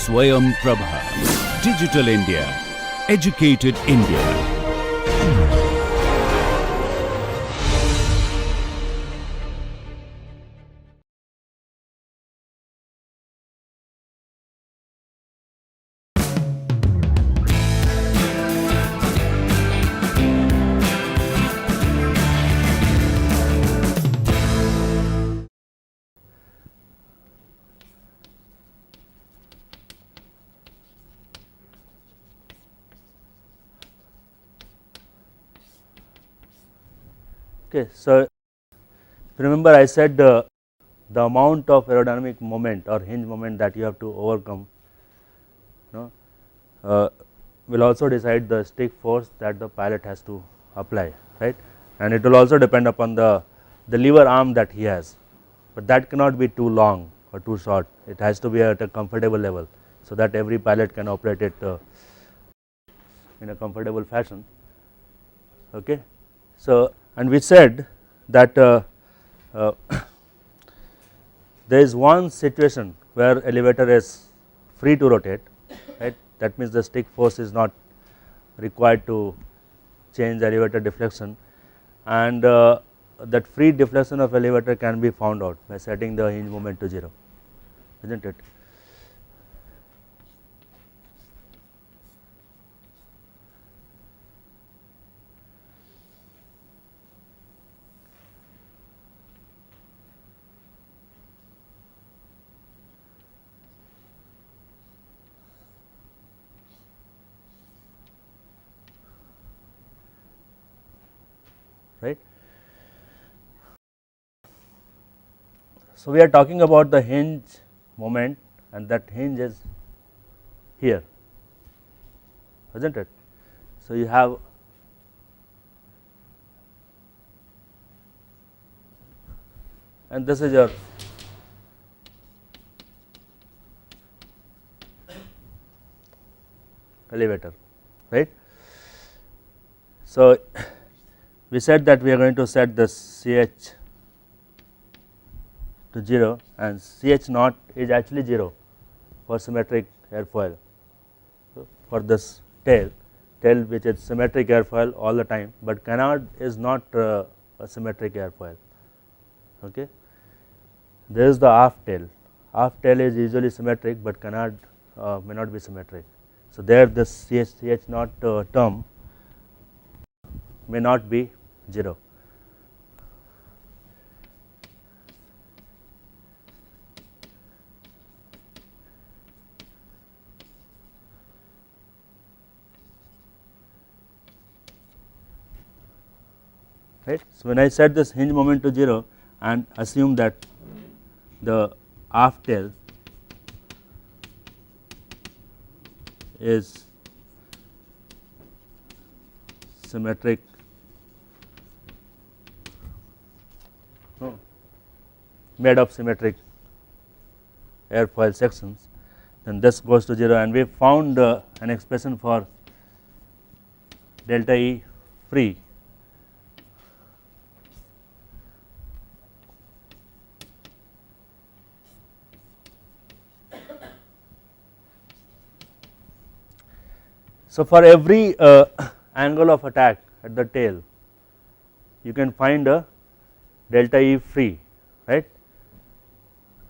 Swayam Prabha. Digital India. Educated India. Okay, so remember I said the amount of aerodynamic moment or hinge moment that you have to overcome, will also decide the stick force that the pilot has to apply, right, and it will also depend upon the lever arm that he has, but that cannot be too long or too short. It has to be at a comfortable level so that every pilot can operate it in a comfortable fashion. Okay. So, and we said that there is one situation where elevator is free to rotate, right, that means the stick force is not required to change the elevator deflection, and that free deflection of elevator can be found out by setting the hinge moment to 0, isn't it. Right. So, we are talking about the hinge moment, and that hinge is here, isn't it. So, you have and this is your elevator, right. So, we said that we are going to set this CH to 0 and CH naught is actually 0 for symmetric airfoil. So, for this tail which is symmetric airfoil all the time, but canard is not a symmetric airfoil. Okay. There is the aft tail is usually symmetric, but canard may not be symmetric. So, there this CH naught term may not be 0. Right. So, when I set this hinge moment to 0 and assume that the aft tail is symmetric, made of symmetric airfoil sections, then this goes to 0, and we found an expression for delta E free So, for every angle of attack at the tail, you can find a delta E free, right,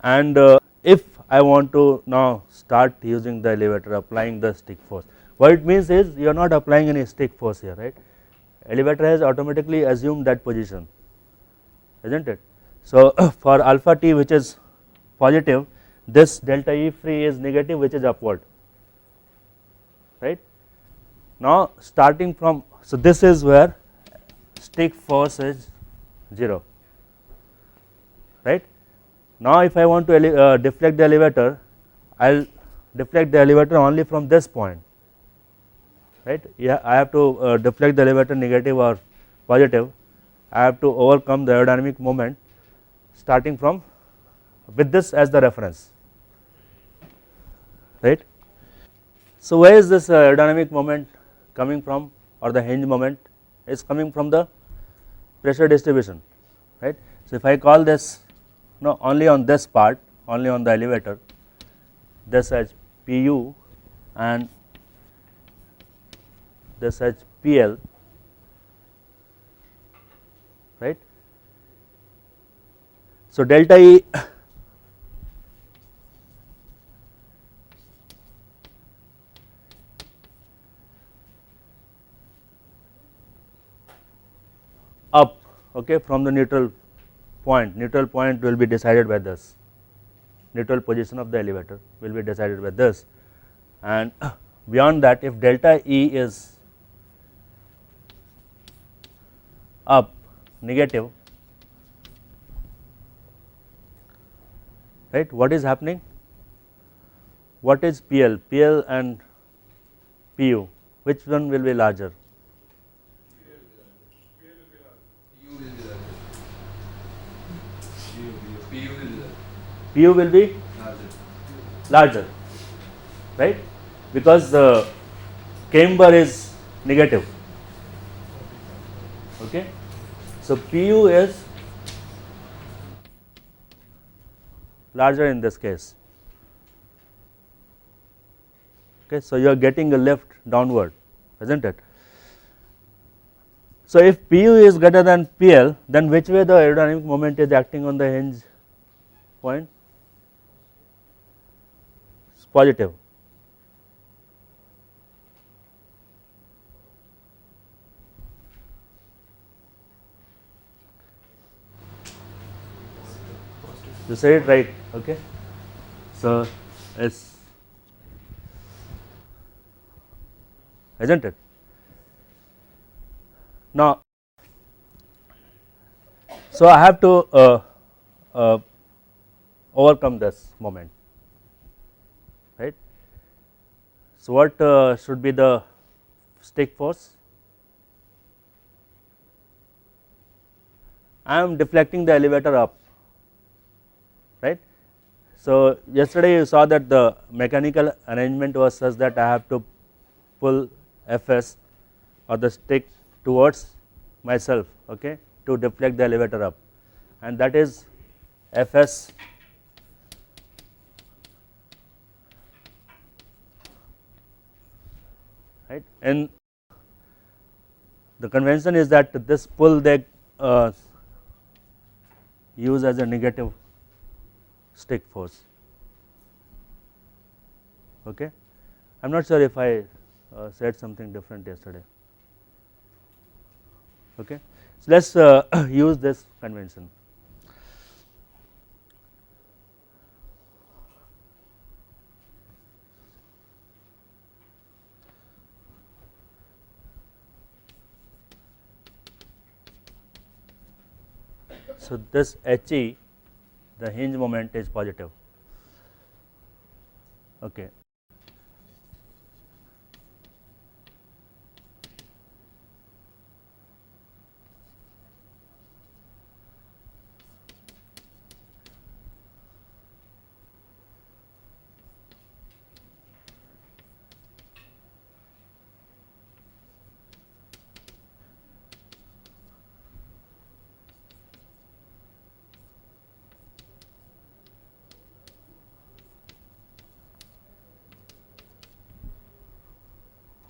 and if I want to now start using the elevator, applying the stick force, what it means is you are not applying any stick force here, right, elevator has automatically assumed that position, isn't it. So, for alpha t which is positive, this delta E free is negative, which is upward, right. Now, starting from, so this is where stick force is 0, right. Now, if I want to deflect the elevator, I will deflect the elevator only from this point, right. Yeah, I have to deflect the elevator negative or positive, I have to overcome the aerodynamic moment starting from with this as the reference, right. So, where is this aerodynamic moment coming from, or the hinge moment is coming from the pressure distribution, right. So, if I call this only on this part, only on the elevator, this as Pu and this as Pl, right. So, delta E up, okay, from the neutral point will be decided by this, neutral position of the elevator will be decided by this, and beyond that if delta E is up negative, right, what is happening, what is PL, PL and PU, which one will be larger? PU will be larger, right, because the camber is negative, okay. So, PU is larger in this case, okay. So, you are getting a lift downward, isn't it. So, if PU is greater than PL, then which way the aerodynamic moment is acting on the hinge point? It's positive. You said it right, okay. So, it's, isn't it. Now, so I have to overcome this moment, right. So, what should be the stick force? I am deflecting the elevator up, right. So, yesterday you saw that the mechanical arrangement was such that I have to pull Fs or the stick towards myself, okay, to deflect the elevator up, and that is Fs right. And the convention is that this pull they use as a negative stick force, okay. I am not sure if I said something different yesterday, okay. So, let us use this convention. So, this He, the hinge moment is positive, okay.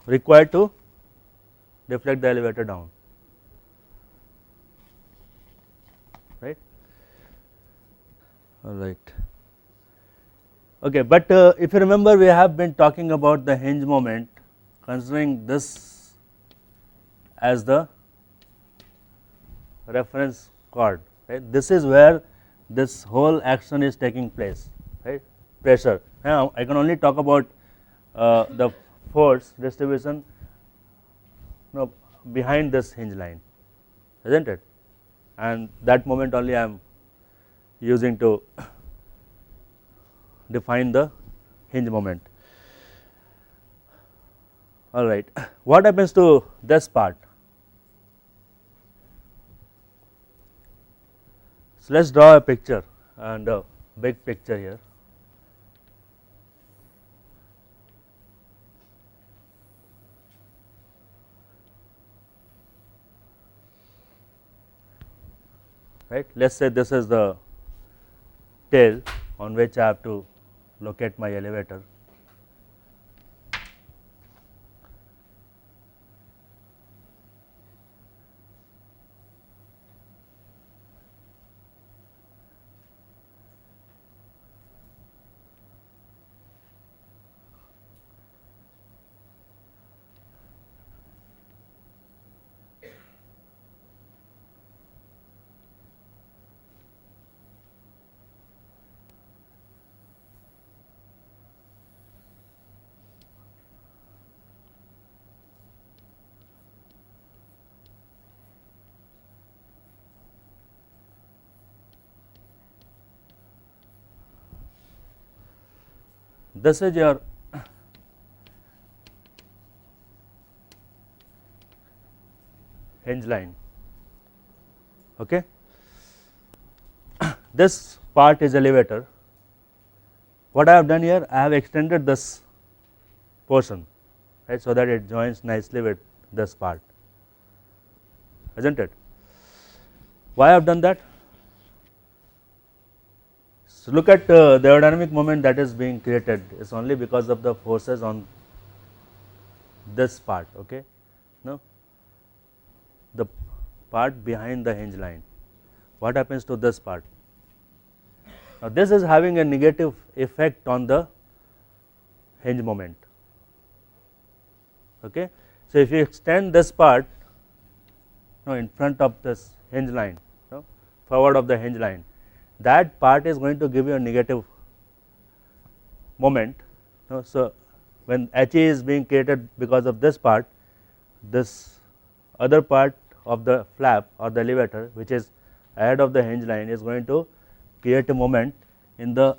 Required to deflect the elevator down, right. All right. Okay, but if you remember, we have been talking about the hinge moment considering this as the reference chord, right. This is where this whole action is taking place, right, pressure. Now, I can only talk about the force distribution behind this hinge line, isn't it, and that moment only I am using to define the hinge moment. All right, what happens to this part? So, let us draw a picture and a big picture here. Right. Let us say this is the tail on which I have to locate my elevator, this is your hinge line, okay. This part is elevator. What I have done here, I have extended this portion, right, so that it joins nicely with this part, isn't it? Why I have done that? So look at the aerodynamic moment that is being created is only because of the forces on this part, okay. Now the part behind the hinge line, what happens to this part? Now this is having a negative effect on the hinge moment, okay. So if you extend this part in front of this hinge line, forward of the hinge line, that part is going to give you a negative moment. So when HE is being created because of this part, this other part of the flap or the elevator which is ahead of the hinge line is going to create a moment in the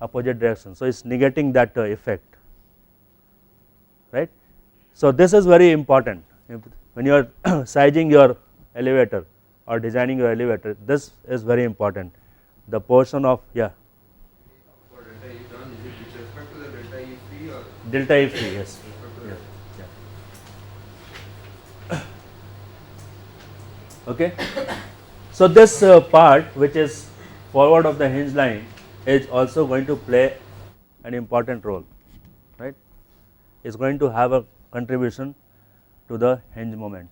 opposite direction. So it is negating that effect, right. So this is very important when you are sizing your elevator or designing your elevator. This is very important. The portion of For delta E done, is it with respect to the delta E free or delta E free, yes. with respect to the Okay. So this part which is forward of the hinge line is also going to play an important role, right. Is going to have a contribution to the hinge moment.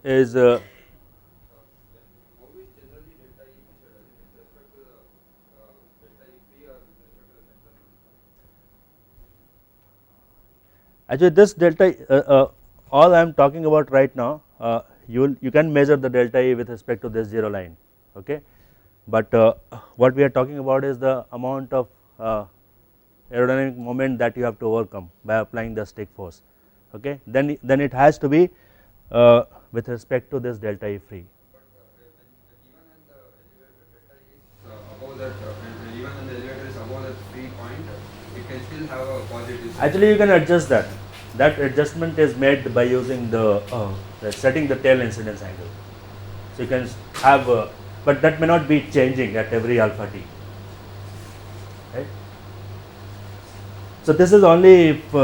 Is always generally delta E measured with respect to the delta E free or with respect to the central one? actually this delta all I am talking about right now, you can measure the delta E with respect to this zero line, okay. But what we are talking about is the amount of aerodynamic moment that you have to overcome by applying the stick force, okay. Then it has to be with respect to this delta E free. But even when the elevator delta E is above that, and even when the elevator is above that free point, it can still have a positive. Actually you can adjust that. That adjustment is made by using the setting the tail incidence angle. So you can have, but that may not be changing at every alpha t, right. So this is only if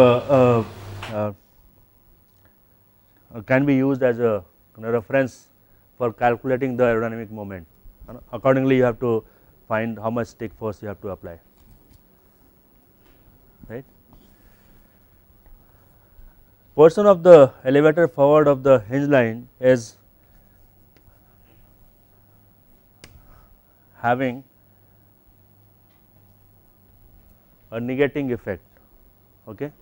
can be used as a reference for calculating the aerodynamic moment. Accordingly you have to find how much stick force you have to apply, right. Portion of the elevator forward of the hinge line is having a negating effect, okay.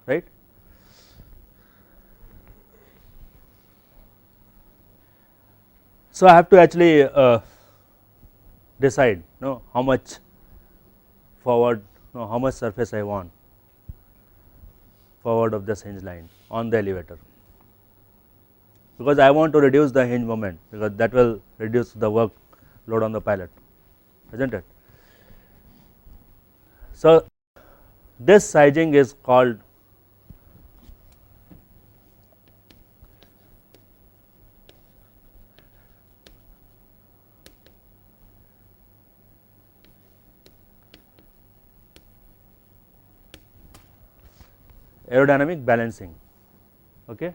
Right. So I have to actually decide how much forward, how much surface I want forward of this hinge line on the elevator, because I want to reduce the hinge moment, because that will reduce the work load on the pilot, isn't it. So this sizing is called aerodynamic balancing. Okay,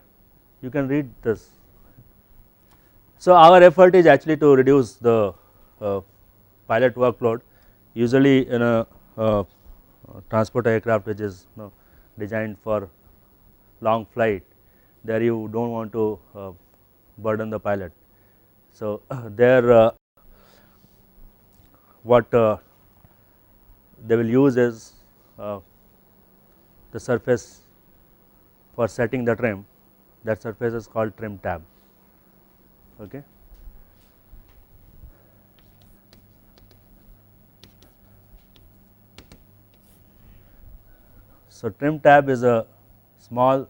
you can read this. So our effort is actually to reduce the pilot workload. Usually in a transport aircraft which is designed for long flight, there you don't want to burden the pilot. So there what they will use is the surface for setting the trim. That surface is called trim tab. Okay. So trim tab is a small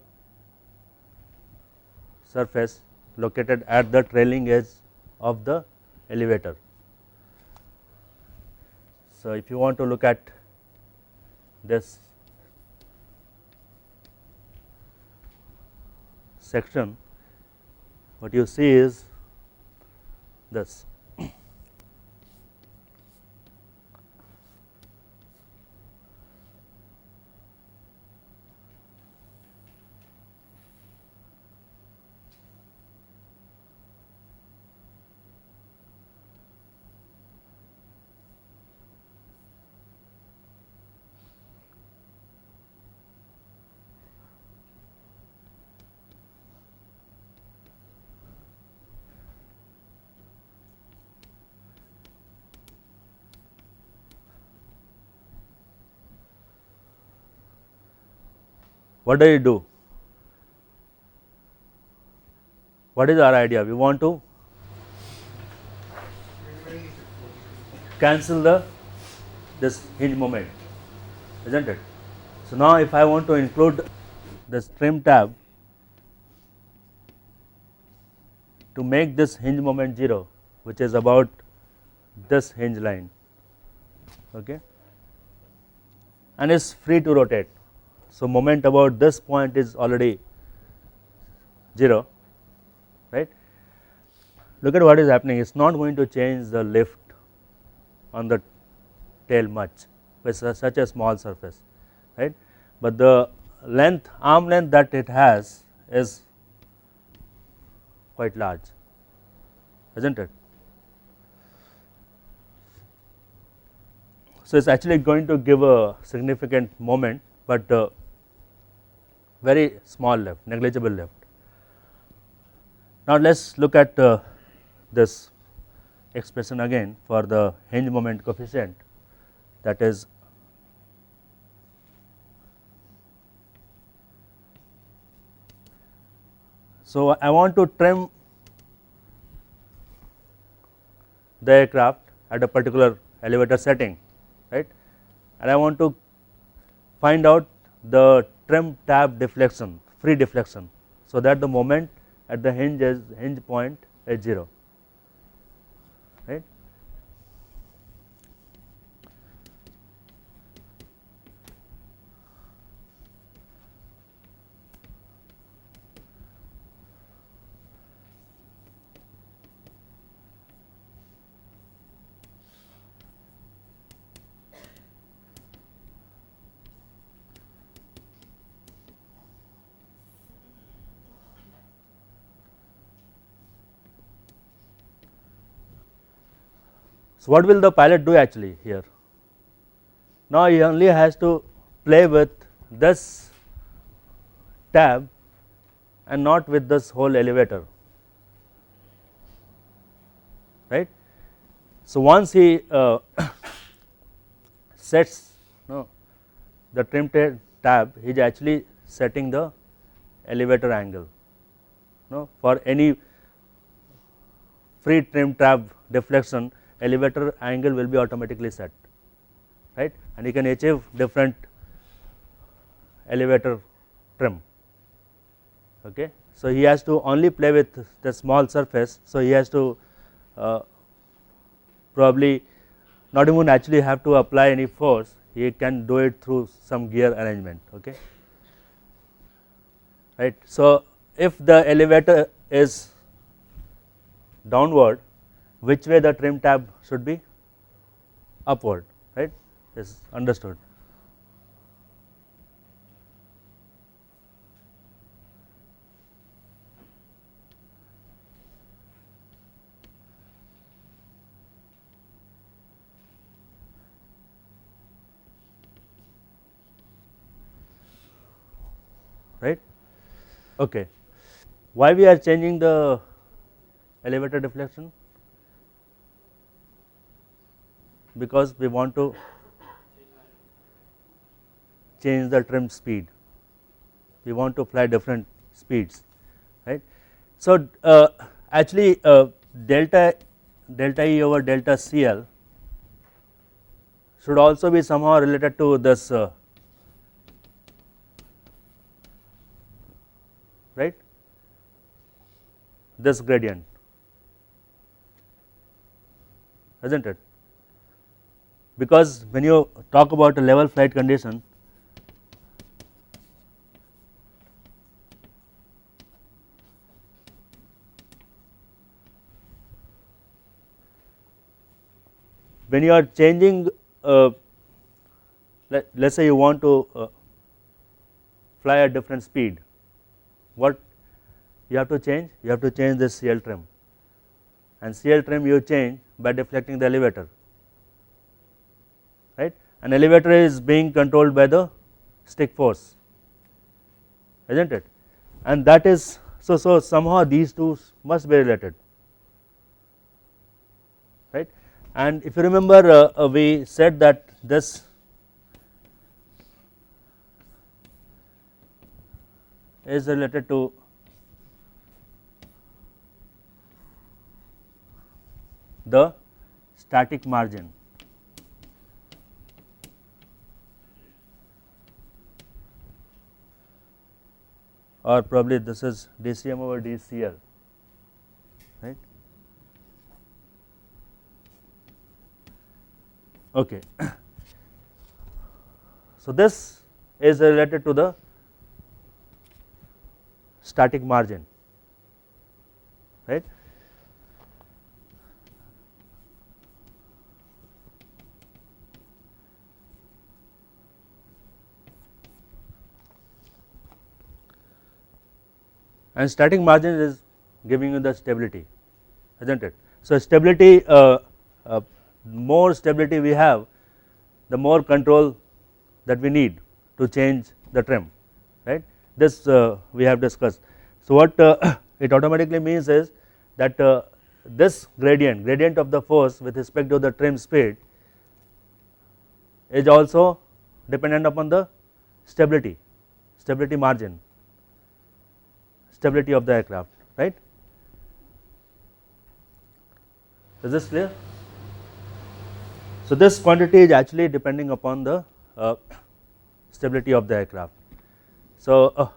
surface located at the trailing edge of the elevator. So if you want to look at this section, what you see is this. What do you do? What is our idea? We want to cancel this hinge moment, isn't it? So now if I want to include this trim tab to make this hinge moment 0, which is about this hinge line, okay, and is free to rotate. So moment about this point is already 0, right? Look at what is happening. It's not going to change the lift on the tail much with such a small surface, right? But the length, arm length that it has is quite large, isn't it? So it's actually going to give a significant moment, but very small lift, negligible lift. Now let's look at this expression again for the hinge moment coefficient, that is so I want to trim the aircraft at a particular elevator setting, right, and I want to find out the trim tab deflection, free deflection, so that the moment at the hinge point is 0, right. So what will the pilot do actually here? Now he only has to play with this tab and not with this whole elevator, right. So once he sets the trim tab, he is actually setting the elevator angle. For any free trim tab deflection, elevator angle will be automatically set, right, and you can achieve different elevator trim. Okay. So he has to only play with the small surface, so he has to probably not even actually have to apply any force, he can do it through some gear arrangement. Okay. Right. So if the elevator is downward, which way the trim tab should be? Upward, right, is understood. right. Okay. Why we are changing the elevator deflection? Because we want to change the trim speed, we want to fly different speeds, right. So, actually delta E over delta CL should also be somehow related to this right, this gradient, isn't it? Because when you talk about a level flight condition, when you are changing let us say you want to fly at different speed, what you have to change? You have to change this CL trim, and CL trim you change by deflecting the elevator, right. An elevator is being controlled by the stick force, isn't it? And that is so somehow these two must be related, right. And if you remember we said that this is related to the static margin, or probably this is dCm over dCl, right. Okay. So, this is related to the static margin, right. And static margin is giving you the stability, isn't it? So, stability more stability we have, the more control that we need to change the trim, right. This we have discussed. So, what it automatically means is that this gradient of the force with respect to the trim speed is also dependent upon the stability margin, stability of the aircraft, right. Is this clear? So, this quantity is actually depending upon the stability of the aircraft. So,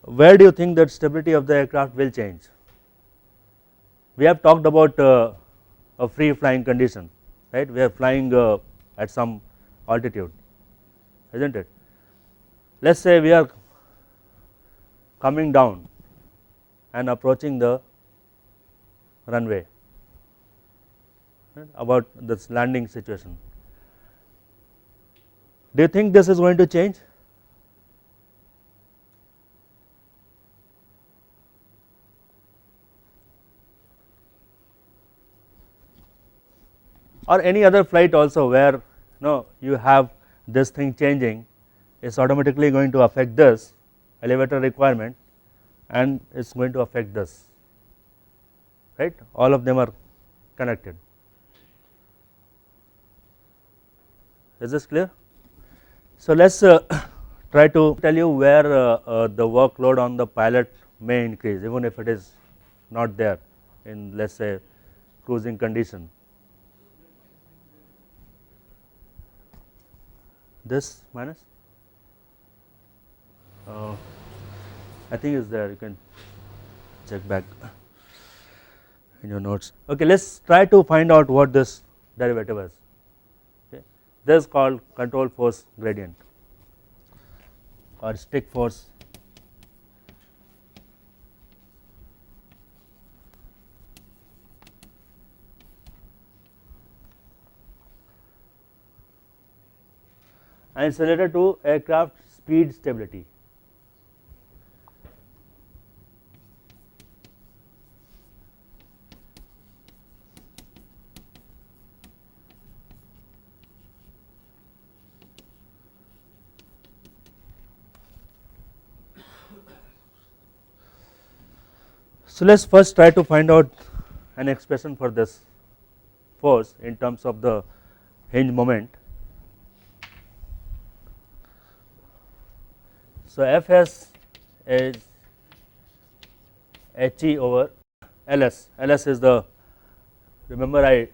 where do you think that stability of the aircraft will change? We have talked about a free flying condition, right. We are flying at some altitude, isn't it? Let us say we are coming down and approaching the runway, right, about this landing situation. Do you think this is going to change? Or any other flight also where you have this thing changing, is automatically going to affect this elevator requirement and it is going to affect this, right. All of them are connected. Is this clear? So, let us try to tell you where the workload on the pilot may increase, even if it is not there in, let us say, cruising condition. This minus I think is there, you can check back in your notes. Okay, let us try to find out what this derivative is. Okay. This is called control force gradient or stick force and it is related to aircraft speed stability. So let us first try to find out an expression for this force in terms of the hinge moment. So Fs is He over Ls. Ls is the, remember I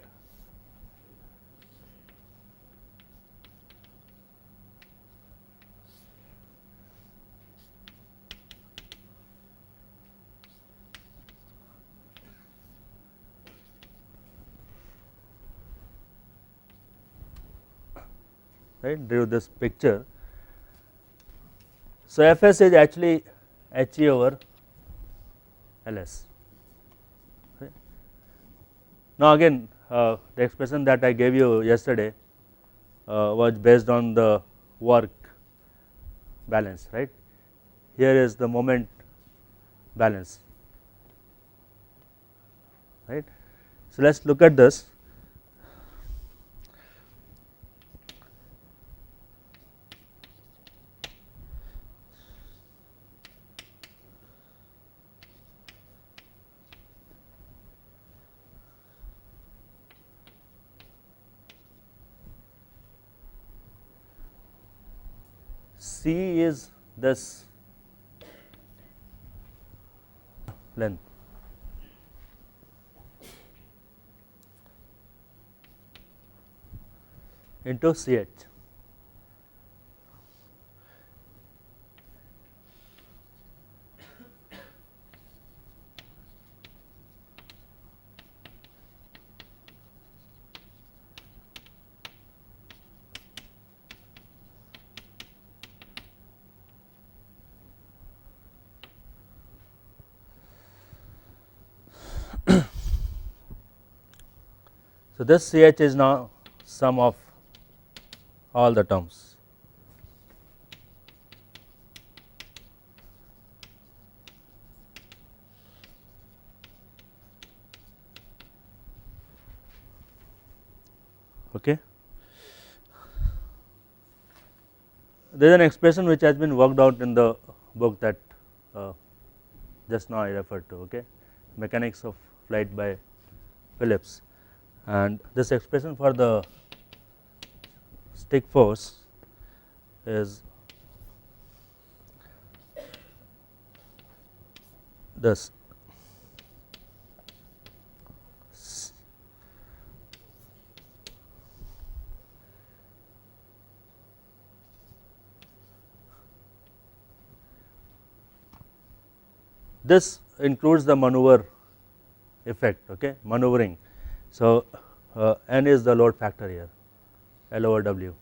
drew this picture. So Fs is actually He over Ls. Okay. Now again the expression that I gave you yesterday was based on the work balance, right. Here is the moment balance, right. So let us look at this. C is this length into CH. So this CH is now sum of all the terms. Okay. There is an expression which has been worked out in the book that just now I referred to, okay, Mechanics of Flight by Phillips, and this expression for the stick force is this. This includes the maneuver effect, okay, maneuvering. So N is the load factor here, L over W.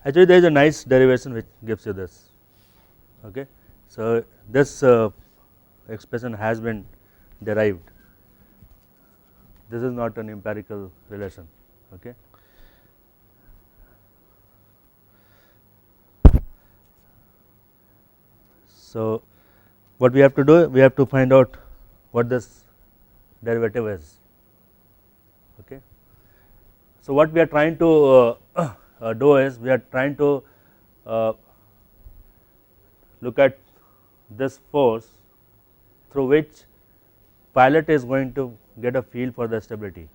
Actually there is a nice derivation which gives you this, okay. So this expression has been derived, this is not an empirical relation, okay. So what we have to do, we have to find out what this derivative is, okay. So what we are trying to do is, we are trying to look at this force through which pilot is going to get a feel for the stability,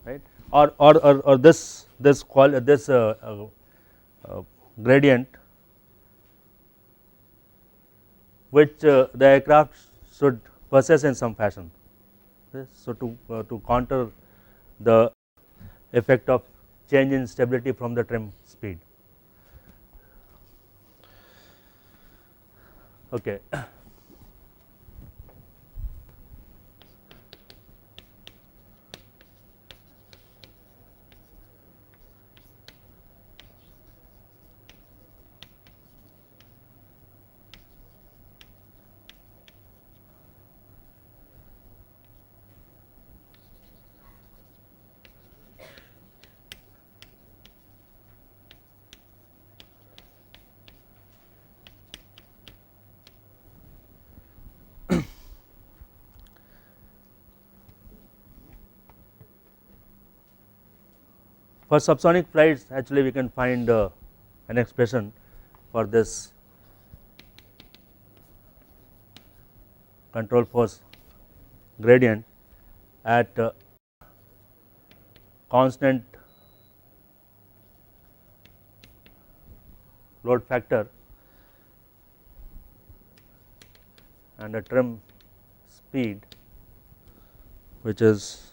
right, or this gradient which the aircraft should possess in some fashion, okay. So to counter the effect of change in stability from the trim speed, okay. For subsonic flights, actually we can find an expression for this control force gradient at constant load factor and a trim speed which is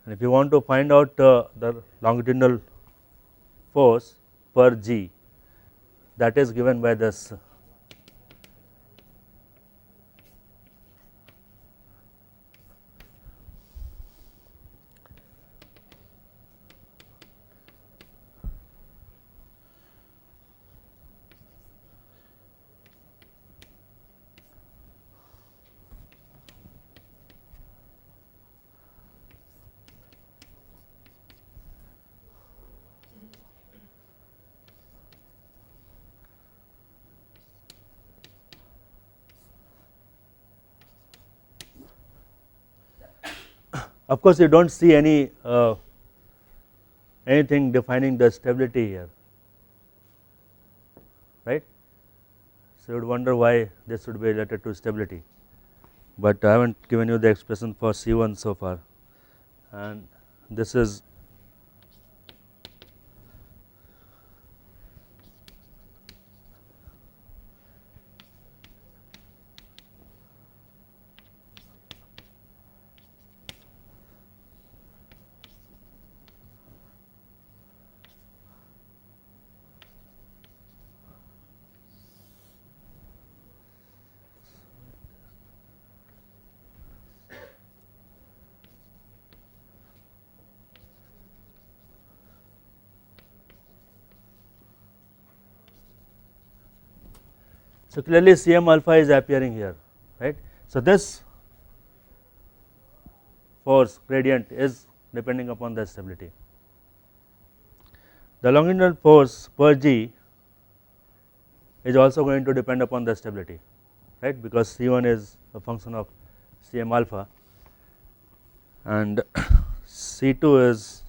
and if you want to find out the longitudinal force per g, that is given by this of course, you do not see any anything defining the stability here, right. So, you would wonder why this should be related to stability, but I have not given you the expression for C1 so far, and this is so clearly Cm alpha is appearing here, right. So, this force gradient is depending upon the stability. The longitudinal force per g is also going to depend upon the stability, right, because C1 is a function of Cm alpha and C2 is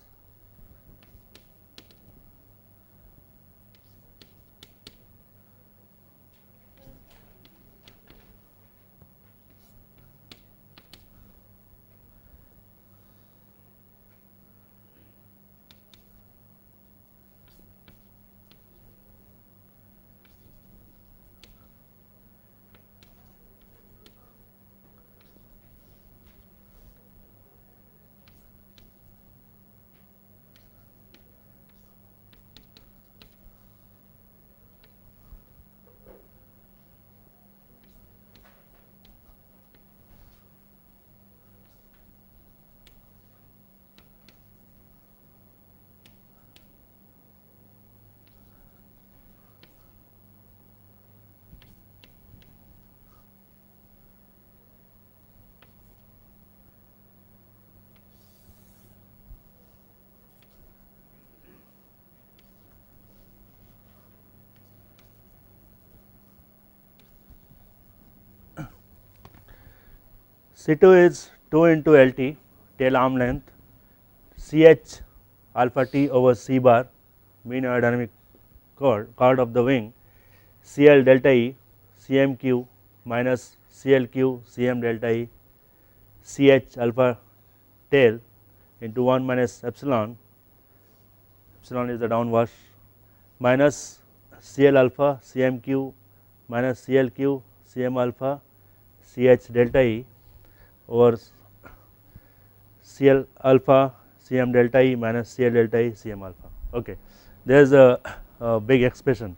C2 is 2 into LT tail arm length CH alpha t over C bar mean aerodynamic chord of the wing CL delta E CMQ minus CLQ CM delta E CH alpha tail into 1 minus epsilon, epsilon is the downwash minus CL alpha CMQ minus CLQ CM alpha CH delta E over CL alpha CM delta E minus CL delta E CM alpha. Okay, there is a big expression.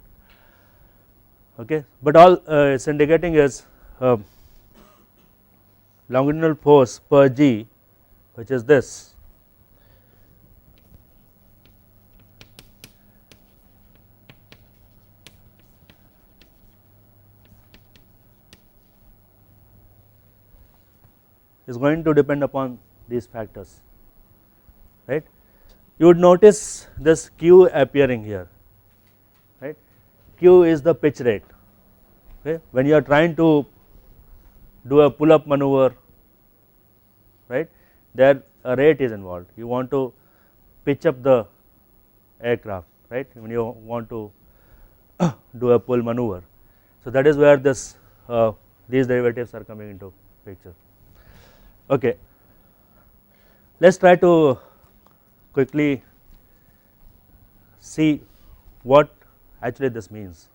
Okay, but all it's indicating is longitudinal force per g, which is this. is going to depend upon these factors, right. You would notice this Q appearing here, right. Q is the pitch rate, okay. When you are trying to do a pull up maneuver, right, there a rate is involved. You want to pitch up the aircraft, right, when you want to do a pull maneuver. So that is where this these derivatives are coming into picture. Okay, let's try to quickly see what actually this means.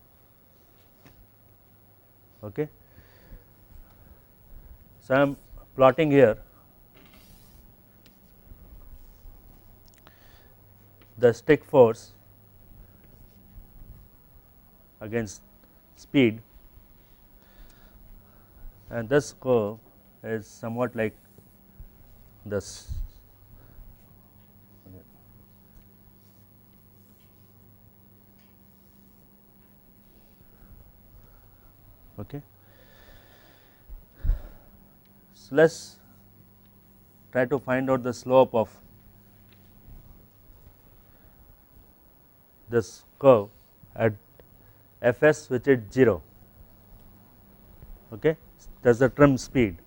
Okay, so I am plotting here the stick force against speed, and this curve is somewhat like this. Okay. So let's try to find out the slope of this curve at Fs, which is 0. Okay, that is the trim speed.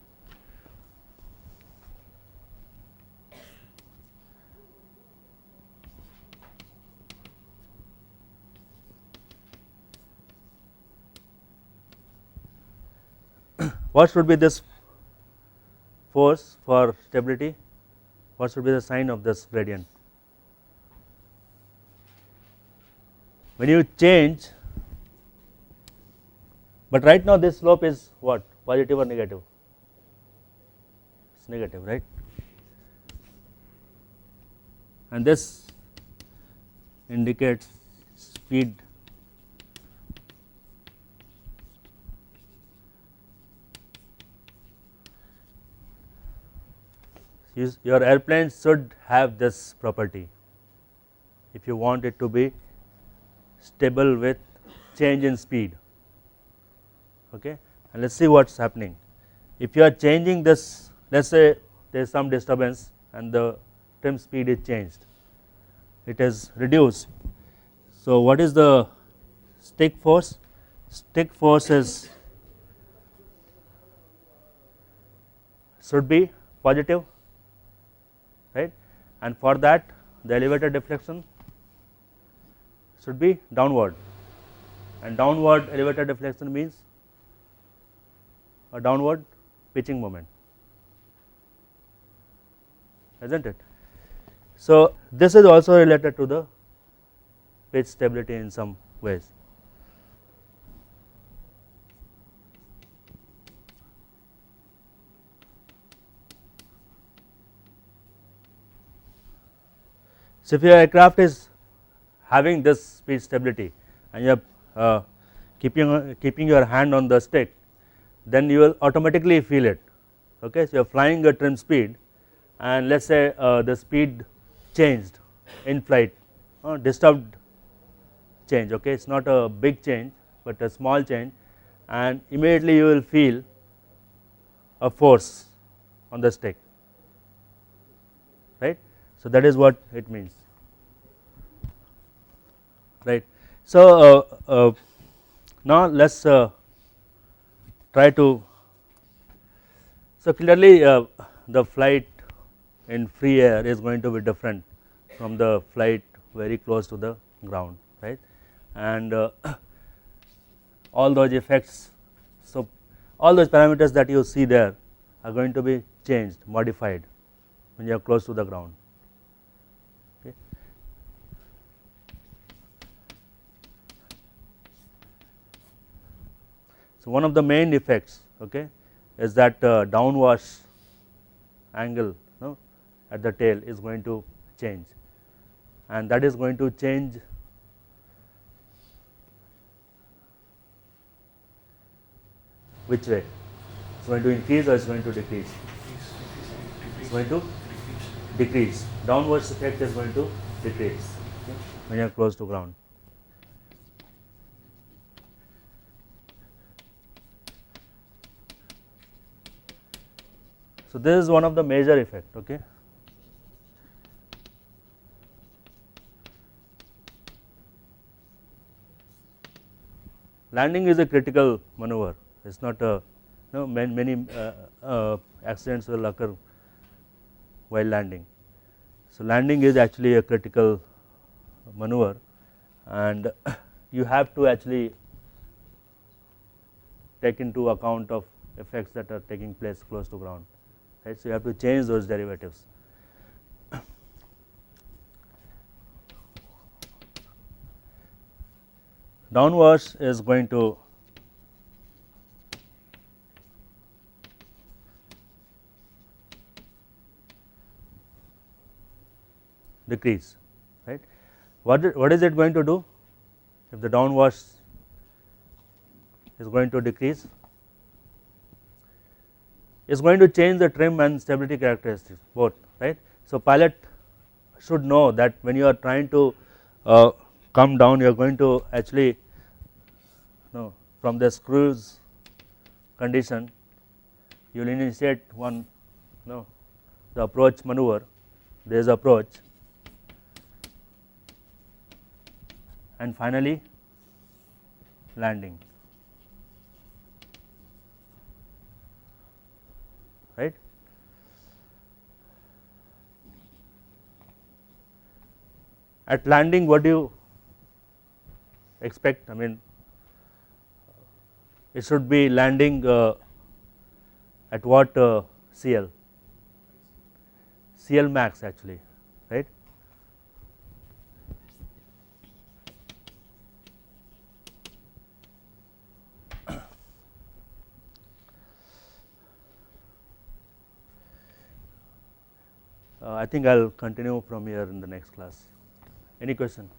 What should be this force for stability? What should be the sign of this gradient? When you change, but right now this slope is what, positive or negative? It's negative, right? And this indicates speed your airplane should have this property if you want it to be stable with change in speed. Okay, and let's see what's happening. If you are changing this, let's say there is some disturbance and the trim speed is changed, it is reduced. So what is the stick force? Stick force is should be positive, right, and for that the elevator deflection should be downward, and downward elevator deflection means a downward pitching moment, isn't it? So this is also related to the pitch stability in some ways. So if your aircraft is having this pitch stability and you are keeping your hand on the stick, then you will automatically feel it. Okay, so you are flying at trim speed, and let's say the speed changed in flight, disturbed change. Okay, it's not a big change but a small change, and immediately you will feel a force on the stick, right. So that is what it means, right. So now let's try to, so clearly the flight in free air is going to be different from the flight very close to the ground, right, and all those effects, so all those parameters that you see there are going to be changed, modified when you are close to the ground. Okay. So one of the main effects, okay, is that downwash angle, at the tail is going to change, and that is going to change which way? It's going to increase or it's going to decrease? It's going to decrease. Downwards effect is going to decrease when you are close to ground. So, this is one of the major effect. Okay. Landing is a critical maneuver. It is not a many accidents will occur while landing. So, landing is actually a critical maneuver, and you have to actually take into account of effects that are taking place close to ground, right. So, you have to change those derivatives. Downwash is going to decrease, right. What is it going to do if the downwash is going to decrease? Is going to change the trim and stability characteristics both, right. So, pilot should know that when you are trying to come down, you are going to actually from the cruise condition, you will initiate one the approach maneuver, there is approach, and finally landing, right. At landing, what do you expect? I mean, it should be landing at what CL? CL max actually, right. I think I will continue from here in the next class. Any question?